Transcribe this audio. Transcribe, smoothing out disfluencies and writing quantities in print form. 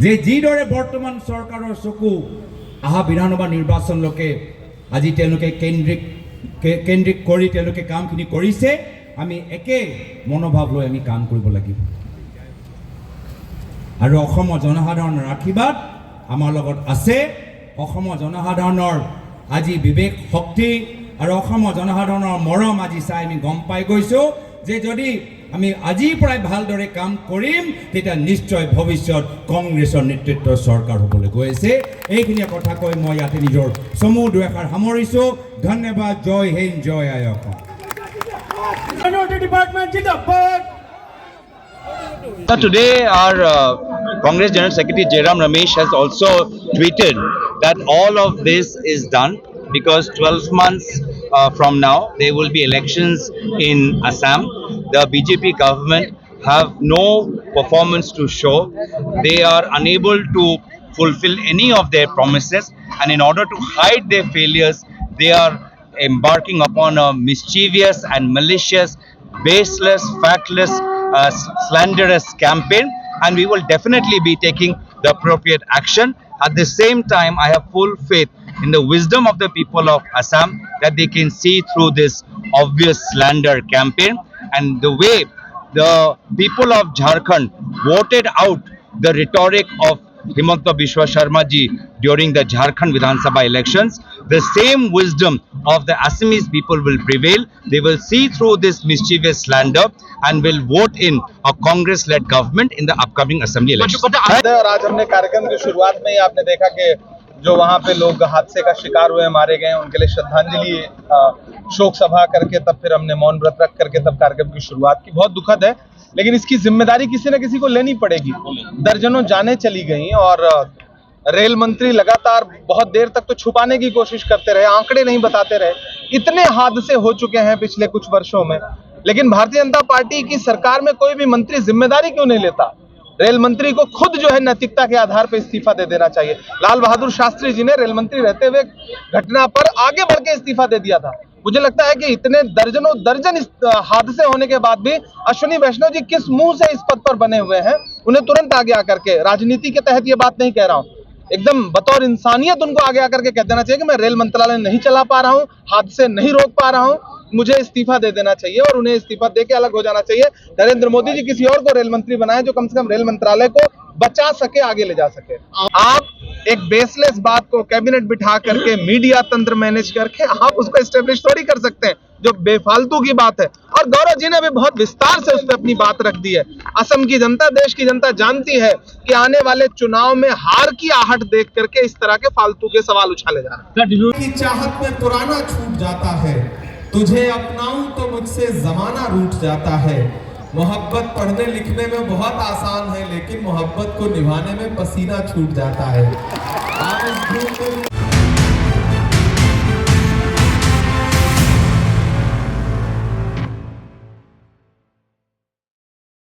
যে যিদৰে বৰ্তমান চৰকাৰৰ চকু আহা বিধানসভা নিৰ্বাচনলৈকে আজি তেওঁলোকে কেন্দ্ৰিক কৰি তেওঁলোকে কামখিনি কৰিছে। আমি একে মনোভাৱ লৈ আমি কাম কৰিব লাগিব আৰু অসমৰ জনসাধাৰণৰ আশীৰ্বাদ আমাৰ লগত আছে। অসমৰ জনসাধাৰণৰ আজি বিবেক শক্তি আৰু অসমৰ জনসাধাৰণৰ মৰম আজি চাই আমি গম পাই গৈছোঁ যে যদি আমি আজিৰ পৰাই ভালদৰে কাম কৰিম তেতিয়া নিশ্চয় ভৱিষ্যত কংগ্ৰেছৰ নেতৃত্বৰ চৰকাৰ হ'বলৈ গৈ আছে। এইখিনিয়ে কথা কৈ মই ইয়াতে নিজৰ চমু দুএষাৰ সামৰিছোঁ। ধন্যবাদ। জয় হিন্দ, জয় আই Assam. Today our Congress General Secretary Jairam Ramesh has also tweeted that all of this is done because 12 months from now there will be elections in Assam. The BJP government have no performance to show. They are unable to fulfill any of their promises, and in order to hide their failures they are embarking upon a mischievous and malicious, baseless, factless, slanderous campaign, and we will definitely be taking the appropriate action. At the same time, I have full faith in the wisdom of the people of Assam that they can see through this obvious slander campaign, and the way the people of Jharkhand voted out the rhetoric of Himanta Biswa Sharma ji during the Jharkhand Vidhan Sabha elections, the same wisdom of the Assamese people will prevail. They will see through this mischievous slander and will vote in a Congress-led government in the upcoming assembly elections. और आज हमने कार्यक्रम की शुरुआत में ही आपने देखा कि जो वहाँ पे लोग हादसे का शिकार हुए, मारे गए, उनके लिए श्रद्धांजलि शोक सभा करके तब फिर हमने मौन व्रत रख करके तब कार्यक्रम की शुरुआत की। बहुत दुखद है, लेकिन इसकी जिम्मेदारी किसी न किसी को लेनी पड़ेगी। दर्जनों जानें चली गई और रेल मंत्री लगातार बहुत देर तक तो छुपाने की कोशिश करते रहे, आंकड़े नहीं बताते रहे। इतने हादसे हो चुके हैं पिछले कुछ वर्षों में, लेकिन भारतीय जनता पार्टी की सरकार में कोई भी मंत्री जिम्मेदारी क्यों नहीं लेता? रेल मंत्री को खुद जो है नैतिकता के आधार पर इस्तीफा दे देना चाहिए। लाल बहादुर शास्त्री जी ने रेल मंत्री रहते हुए घटना पर आगे बढ़ के इस्तीफा दे दिया था। मुझे लगता है कि इतने दर्जन हादसे होने के बाद भी अश्विनी वैष्णव जी किस मुंह से इस पद पर बने हुए हैं? उन्हें तुरंत आगे आकर के, राजनीति के तहत ये बात नहीं कह रहा हूं, एकदम बतौर इंसानियत उनको आगे आकर के कह देना चाहिए कि मैं रेल मंत्रालय नहीं चला पा रहा हूं, हादसे नहीं रोक पा रहा हूं, मुझे इस्तीफा दे देना चाहिए और उन्हें इस्तीफा देके अलग हो जाना चाहिए। नरेंद्र मोदी जी किसी और को रेल मंत्री बनाए जो कम से कम रेल मंत्रालय को बचा सके, आगे ले जा सके। आप एक बेसलेस बात को कैबिनेट बिठा करके मीडिया तंत्र मैनेज करके आप उसको एस्टेब्लिश थोड़ी कर सकते हैं, जो बेफालतू की बात है। और गौरव जी ने भी बहुत विस्तार से उस पर अपनी बात रख दी है। असम की जनता, देश की जनता जानती है कि आने वाले चुनाव में हार की आहट देख करके इस तरह के फालतू के सवाल उछाले जा रहे हैं। की चाहत में पुराना छूट जाता है, तुझे अपनाऊं तो मुझसे जमाना रूठ जाता है। मोहब्बत पढ़ने लिखने में बहुत आसान है, लेकिन मोहब्बत को निभाने में पसीना छूट जाता है।